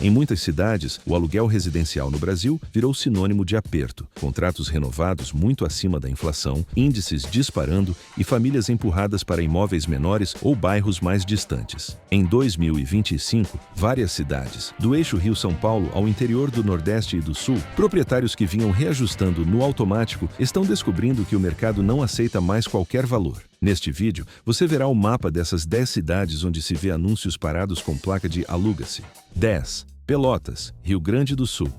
Em muitas cidades, o aluguel residencial no Brasil virou sinônimo de aperto, contratos renovados muito acima da inflação, índices disparando e famílias empurradas para imóveis menores ou bairros mais distantes. Em 2025, várias cidades, do eixo Rio-São Paulo ao interior do Nordeste e do Sul, proprietários que vinham reajustando no automático estão descobrindo que o mercado não aceita mais qualquer valor. Neste vídeo, você verá o mapa dessas 10 cidades onde se vê anúncios parados com placa de aluga-se. 10. Pelotas, Rio Grande do Sul.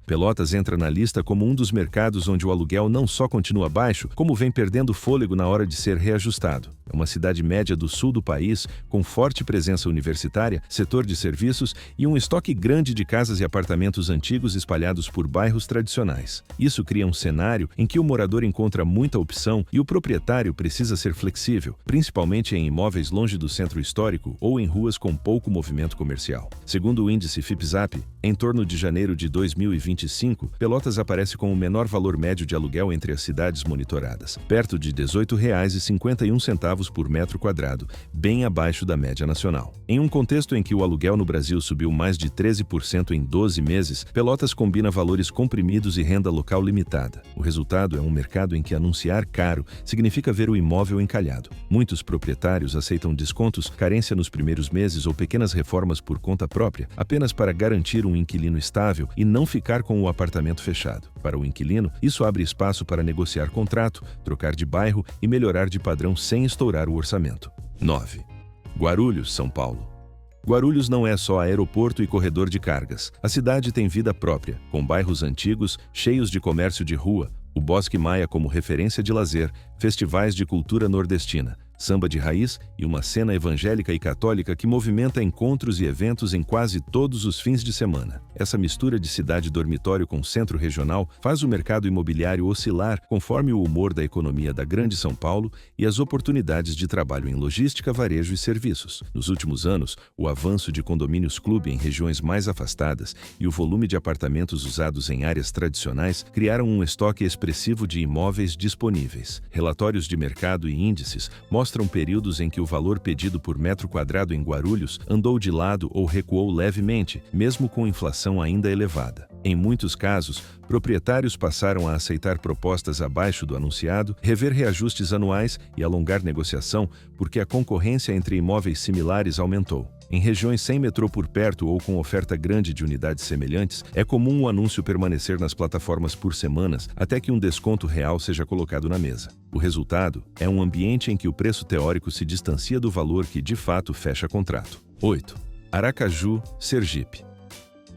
Pelotas entra na lista como um dos mercados onde o aluguel não só continua baixo, como vem perdendo fôlego na hora de ser reajustado. É uma cidade média do sul do país, com forte presença universitária, setor de serviços e um estoque grande de casas e apartamentos antigos espalhados por bairros tradicionais. Isso cria um cenário em que o morador encontra muita opção e o proprietário precisa ser flexível, principalmente em imóveis longe do centro histórico ou em ruas com pouco movimento comercial. Segundo o índice FIPZAP, em torno de janeiro de 2025, Pelotas aparece com o menor valor médio de aluguel entre as cidades monitoradas, perto de R$ 18,51 por metro quadrado, bem abaixo da média nacional. Em um contexto em que o aluguel no Brasil subiu mais de 13% em 12 meses, Pelotas combina valores comprimidos e renda local limitada. O resultado é um mercado em que anunciar caro significa ver o imóvel encalhado. Muitos proprietários aceitam descontos, carência nos primeiros meses ou pequenas reformas por conta própria, apenas para garantir um inquilino estável e não ficar com o apartamento fechado. Para o inquilino, isso abre espaço para negociar contrato, trocar de bairro e melhorar de padrão sem estourar o orçamento. 9. Guarulhos, São Paulo. Guarulhos não é só aeroporto e corredor de cargas. A cidade tem vida própria, com bairros antigos, cheios de comércio de rua, o Bosque Maia como referência de lazer, festivais de cultura nordestina, samba de raiz e uma cena evangélica e católica que movimenta encontros e eventos em quase todos os fins de semana. Essa mistura de cidade-dormitório com centro regional faz o mercado imobiliário oscilar conforme o humor da economia da Grande São Paulo e as oportunidades de trabalho em logística, varejo e serviços. Nos últimos anos, o avanço de condomínios clube em regiões mais afastadas e o volume de apartamentos usados em áreas tradicionais criaram um estoque expressivo de imóveis disponíveis. Relatórios de mercado e índices mostram períodos em que o valor pedido por metro quadrado em Guarulhos andou de lado ou recuou levemente, mesmo com inflação ainda elevada. Em muitos casos, proprietários passaram a aceitar propostas abaixo do anunciado, rever reajustes anuais e alongar negociação porque a concorrência entre imóveis similares aumentou. Em regiões sem metrô por perto ou com oferta grande de unidades semelhantes, é comum o anúncio permanecer nas plataformas por semanas até que um desconto real seja colocado na mesa. O resultado é um ambiente em que o preço teórico se distancia do valor que de fato fecha contrato. 8. Aracaju, Sergipe.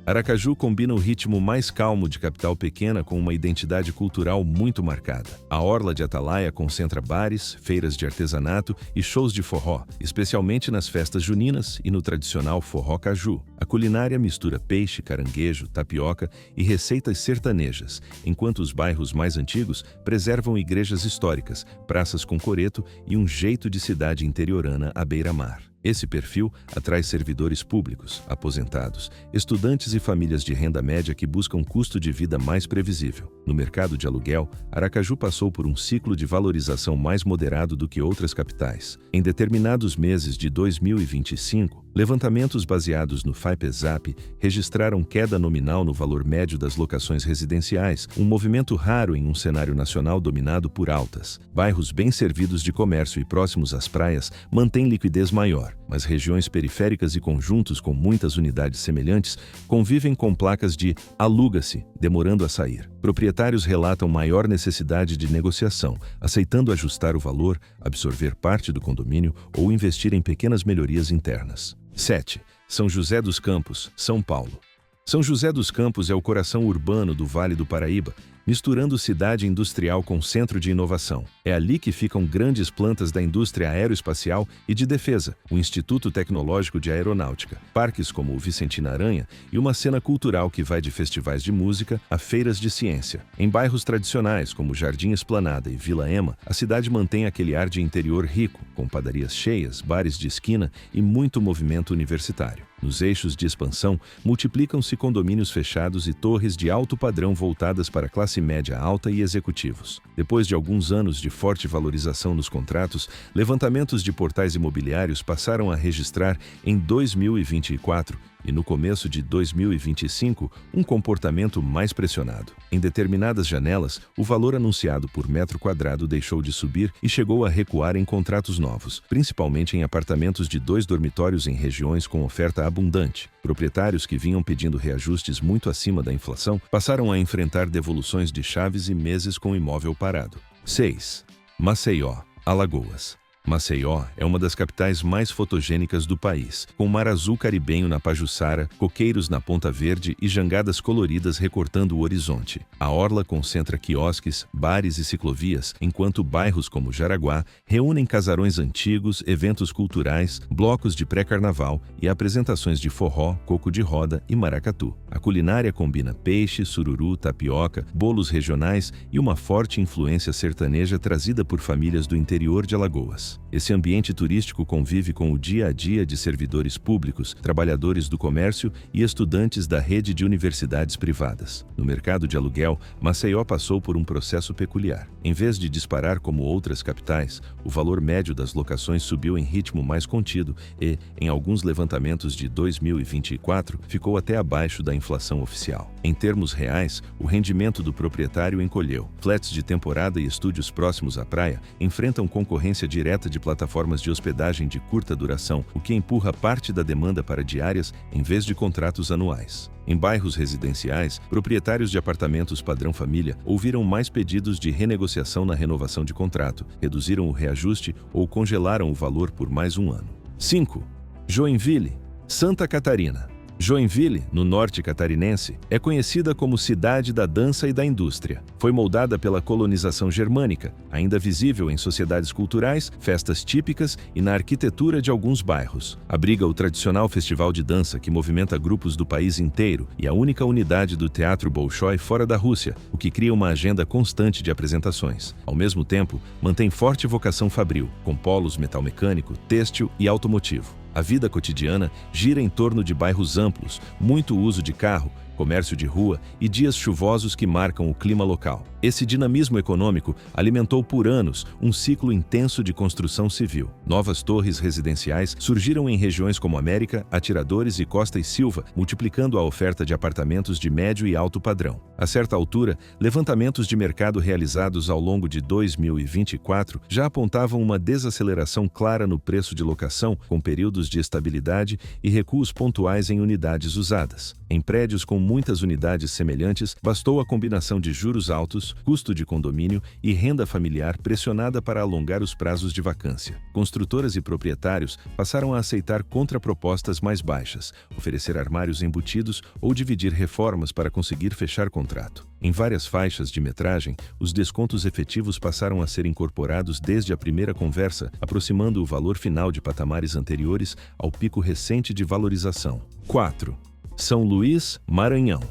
Aracaju combina o ritmo mais calmo de capital pequena com uma identidade cultural muito marcada. A orla de Atalaia concentra bares, feiras de artesanato e shows de forró, especialmente nas festas juninas e no tradicional forró caju. A culinária mistura peixe, caranguejo, tapioca e receitas sertanejas, enquanto os bairros mais antigos preservam igrejas históricas, praças com coreto e um jeito de cidade interiorana à beira-mar. Esse perfil atrai servidores públicos, aposentados, estudantes e famílias de renda média que buscam custo de vida mais previsível. No mercado de aluguel, Aracaju passou por um ciclo de valorização mais moderado do que outras capitais. Em determinados meses de 2025, levantamentos baseados no FIPZAP registraram queda nominal no valor médio das locações residenciais, um movimento raro em um cenário nacional dominado por altas. Bairros bem servidos de comércio e próximos às praias mantêm liquidez maior, mas regiões periféricas e conjuntos com muitas unidades semelhantes convivem com placas de aluga-se, demorando a sair. Proprietários relatam maior necessidade de negociação, aceitando ajustar o valor, absorver parte do condomínio ou investir em pequenas melhorias internas. 7. São José dos Campos, São Paulo. São José dos Campos é o coração urbano do Vale do Paraíba, misturando cidade industrial com centro de inovação. É ali que ficam grandes plantas da indústria aeroespacial e de defesa, o Instituto Tecnológico de Aeronáutica, parques como o Vicentina Aranha e uma cena cultural que vai de festivais de música a feiras de ciência. Em bairros tradicionais como Jardim Esplanada e Vila Ema, a cidade mantém aquele ar de interior rico, com padarias cheias, bares de esquina e muito movimento universitário. Nos eixos de expansão, multiplicam-se condomínios fechados e torres de alto padrão voltadas para a classe média alta e executivos. Depois de alguns anos de forte valorização nos contratos, levantamentos de portais imobiliários passaram a registrar, em 2024, e no começo de 2025, um comportamento mais pressionado. Em determinadas janelas, o valor anunciado por metro quadrado deixou de subir e chegou a recuar em contratos novos, principalmente em apartamentos de 2 dormitórios em regiões com oferta abundante. Proprietários que vinham pedindo reajustes muito acima da inflação passaram a enfrentar devoluções de chaves e meses com o imóvel parado. 6. Maceió, Alagoas. Maceió é uma das capitais mais fotogênicas do país, com mar azul caribenho na Pajuçara, coqueiros na Ponta Verde e jangadas coloridas recortando o horizonte. A orla concentra quiosques, bares e ciclovias, enquanto bairros como Jaraguá reúnem casarões antigos, eventos culturais, blocos de pré-carnaval e apresentações de forró, coco de roda e maracatu. A culinária combina peixe, sururu, tapioca, bolos regionais e uma forte influência sertaneja trazida por famílias do interior de Alagoas. Esse ambiente turístico convive com o dia a dia de servidores públicos, trabalhadores do comércio e estudantes da rede de universidades privadas. No mercado de aluguel, Maceió passou por um processo peculiar. Em vez de disparar como outras capitais, o valor médio das locações subiu em ritmo mais contido e, em alguns levantamentos de 2024, ficou até abaixo da inflação oficial. Em termos reais, o rendimento do proprietário encolheu. Flats de temporada e estúdios próximos à praia enfrentam concorrência direta de plataformas de hospedagem de curta duração, o que empurra parte da demanda para diárias em vez de contratos anuais. Em bairros residenciais, proprietários de apartamentos padrão família ouviram mais pedidos de renegociação na renovação de contrato, reduziram o reajuste ou congelaram o valor por mais um ano. 5. Joinville, Santa Catarina. Joinville, no norte catarinense, é conhecida como cidade da dança e da indústria. Foi moldada pela colonização germânica, ainda visível em sociedades culturais, festas típicas e na arquitetura de alguns bairros. Abriga o tradicional festival de dança que movimenta grupos do país inteiro e a única unidade do Teatro Bolshoi fora da Rússia, o que cria uma agenda constante de apresentações. Ao mesmo tempo, mantém forte vocação fabril, com polos metal-mecânico, têxtil e automotivo. A vida cotidiana gira em torno de bairros amplos, muito uso de carro, comércio de rua e dias chuvosos que marcam o clima local. Esse dinamismo econômico alimentou por anos um ciclo intenso de construção civil. Novas torres residenciais surgiram em regiões como América, Atiradores e Costa e Silva, multiplicando a oferta de apartamentos de médio e alto padrão. A certa altura, levantamentos de mercado realizados ao longo de 2024 já apontavam uma desaceleração clara no preço de locação, com períodos de estabilidade e recuos pontuais em unidades usadas. Em prédios com muitas unidades semelhantes, bastou a combinação de juros altos, custo de condomínio e renda familiar pressionada para alongar os prazos de vacância. Construtoras e proprietários passaram a aceitar contrapropostas mais baixas, oferecer armários embutidos ou dividir reformas para conseguir fechar contrato. Em várias faixas de metragem, os descontos efetivos passaram a ser incorporados desde a primeira conversa, aproximando o valor final de patamares anteriores ao pico recente de valorização. 4. São Luís, Maranhão.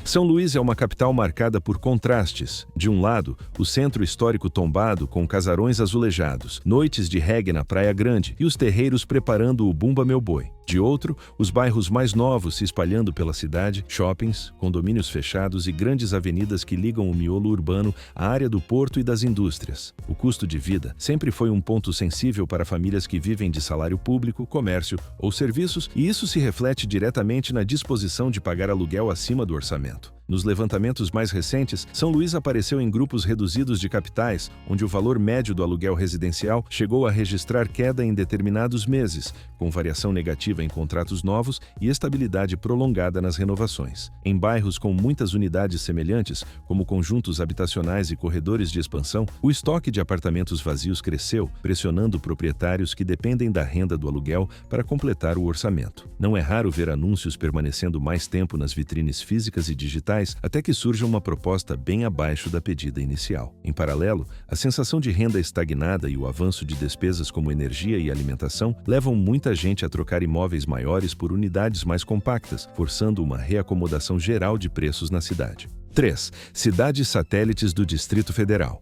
São Luís é uma capital marcada por contrastes. De um lado, o centro histórico tombado com casarões azulejados, noites de reggae na Praia Grande e os terreiros preparando o Bumba Meu Boi. De outro, os bairros mais novos se espalhando pela cidade, shoppings, condomínios fechados e grandes avenidas que ligam o miolo urbano à área do porto e das indústrias. O custo de vida sempre foi um ponto sensível para famílias que vivem de salário público, comércio ou serviços, e isso se reflete diretamente na disposição de pagar aluguel acima do orçamento. Nos levantamentos mais recentes, São Luís apareceu em grupos reduzidos de capitais, onde o valor médio do aluguel residencial chegou a registrar queda em determinados meses, com variação negativa em contratos novos e estabilidade prolongada nas renovações. Em bairros com muitas unidades semelhantes, como conjuntos habitacionais e corredores de expansão, o estoque de apartamentos vazios cresceu, pressionando proprietários que dependem da renda do aluguel para completar o orçamento. Não é raro ver anúncios permanecendo mais tempo nas vitrines físicas e digitais, até que surja uma proposta bem abaixo da pedida inicial. Em paralelo, a sensação de renda estagnada e o avanço de despesas como energia e alimentação levam muita gente a trocar imóveis maiores por unidades mais compactas, forçando uma reacomodação geral de preços na cidade. 3. Cidades satélites do Distrito Federal.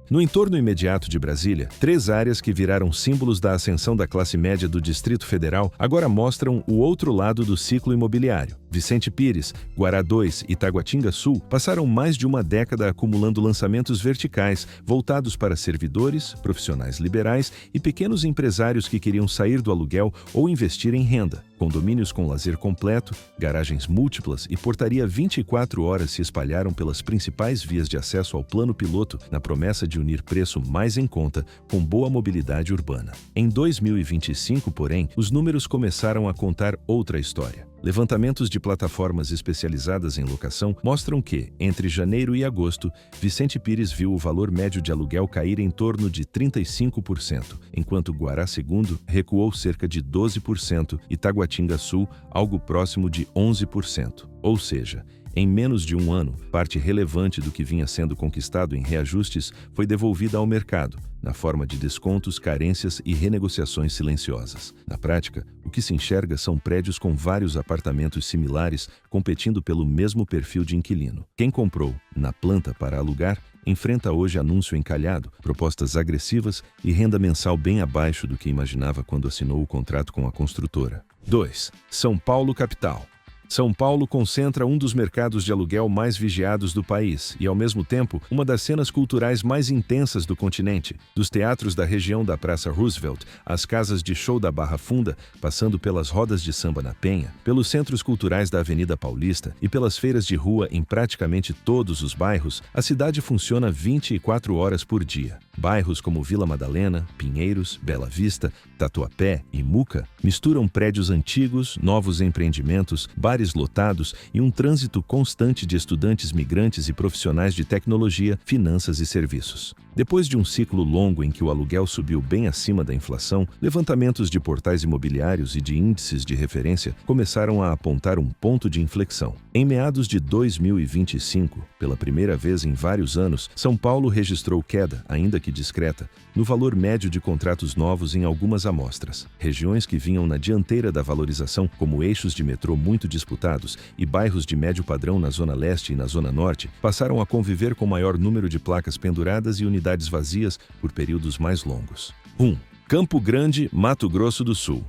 No entorno imediato de Brasília, 3 áreas que viraram símbolos da ascensão da classe média do Distrito Federal agora mostram o outro lado do ciclo imobiliário. Vicente Pires, Guará 2 e Taguatinga Sul passaram mais de uma década acumulando lançamentos verticais voltados para servidores, profissionais liberais e pequenos empresários que queriam sair do aluguel ou investir em renda. Condomínios com lazer completo, garagens múltiplas e portaria 24 horas se espalharam pelas principais vias de acesso ao plano piloto na promessa de unir preço mais em conta com boa mobilidade urbana. Em 2025, porém, os números começaram a contar outra história. Levantamentos de plataformas especializadas em locação mostram que, entre janeiro e agosto, Vicente Pires viu o valor médio de aluguel cair em torno de 35%, enquanto Guará II recuou cerca de 12% e Taguatinga Sul algo próximo de 11%. Ou seja, em menos de um ano, parte relevante do que vinha sendo conquistado em reajustes foi devolvida ao mercado, na forma de descontos, carências e renegociações silenciosas. Na prática, o que se enxerga são prédios com vários apartamentos similares competindo pelo mesmo perfil de inquilino. Quem comprou na planta para alugar enfrenta hoje anúncio encalhado, propostas agressivas e renda mensal bem abaixo do que imaginava quando assinou o contrato com a construtora. 2. São Paulo capital. São Paulo concentra um dos mercados de aluguel mais vigiados do país e, ao mesmo tempo, uma das cenas culturais mais intensas do continente, dos teatros da região da Praça Roosevelt, às casas de show da Barra Funda, passando pelas rodas de samba na Penha, pelos centros culturais da Avenida Paulista e pelas feiras de rua em praticamente todos os bairros, a cidade funciona 24 horas por dia. Bairros como Vila Madalena, Pinheiros, Bela Vista, Tatuapé e Muca misturam prédios antigos, novos empreendimentos, bares lotados e um trânsito constante de estudantes migrantes e profissionais de tecnologia, finanças e serviços. Depois de um ciclo longo em que o aluguel subiu bem acima da inflação, levantamentos de portais imobiliários e de índices de referência começaram a apontar um ponto de inflexão. Em meados de 2025, pela primeira vez em vários anos, São Paulo registrou queda, ainda que discreta, no valor médio de contratos novos em algumas amostras. Regiões que vinham na dianteira da valorização, como eixos de metrô muito disputados e bairros de médio padrão na Zona Leste e na Zona Norte, passaram a conviver com maior número de placas penduradas e unidades vazias por períodos mais longos. 1. Campo Grande, Mato Grosso do Sul.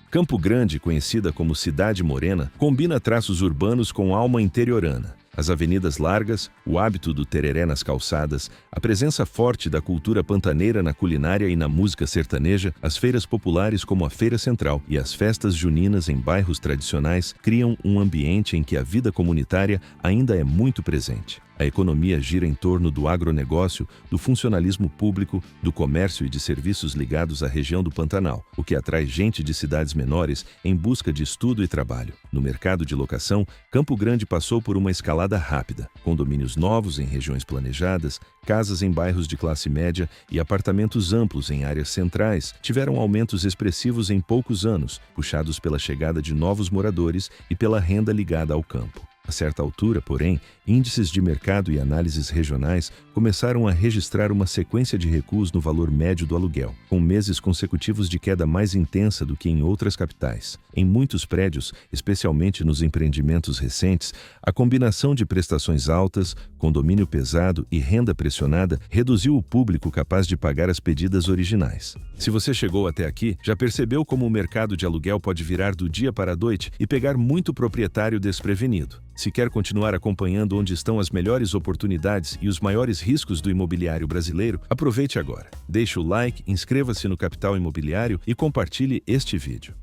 Campo Grande, conhecida como Cidade Morena, combina traços urbanos com alma interiorana. As avenidas largas, o hábito do tereré nas calçadas, a presença forte da cultura pantaneira na culinária e na música sertaneja, as feiras populares como a Feira Central e as festas juninas em bairros tradicionais criam um ambiente em que a vida comunitária ainda é muito presente. A economia gira em torno do agronegócio, do funcionalismo público, do comércio e de serviços ligados à região do Pantanal, o que atrai gente de cidades menores em busca de estudo e trabalho. No mercado de locação, Campo Grande passou por uma escalada rápida. Condomínios novos em regiões planejadas, casas em bairros de classe média e apartamentos amplos em áreas centrais tiveram aumentos expressivos em poucos anos, puxados pela chegada de novos moradores e pela renda ligada ao campo. A certa altura, porém, índices de mercado e análises regionais começaram a registrar uma sequência de recuos no valor médio do aluguel, com meses consecutivos de queda mais intensa do que em outras capitais. Em muitos prédios, especialmente nos empreendimentos recentes, a combinação de prestações altas, condomínio pesado e renda pressionada reduziu o público capaz de pagar as pedidas originais. Se você chegou até aqui, já percebeu como o mercado de aluguel pode virar do dia para a noite e pegar muito proprietário desprevenido. Se quer continuar acompanhando onde estão as melhores oportunidades e os maiores riscos do imobiliário brasileiro, aproveite agora. Deixe o like, inscreva-se no Capital Imobiliário e compartilhe este vídeo.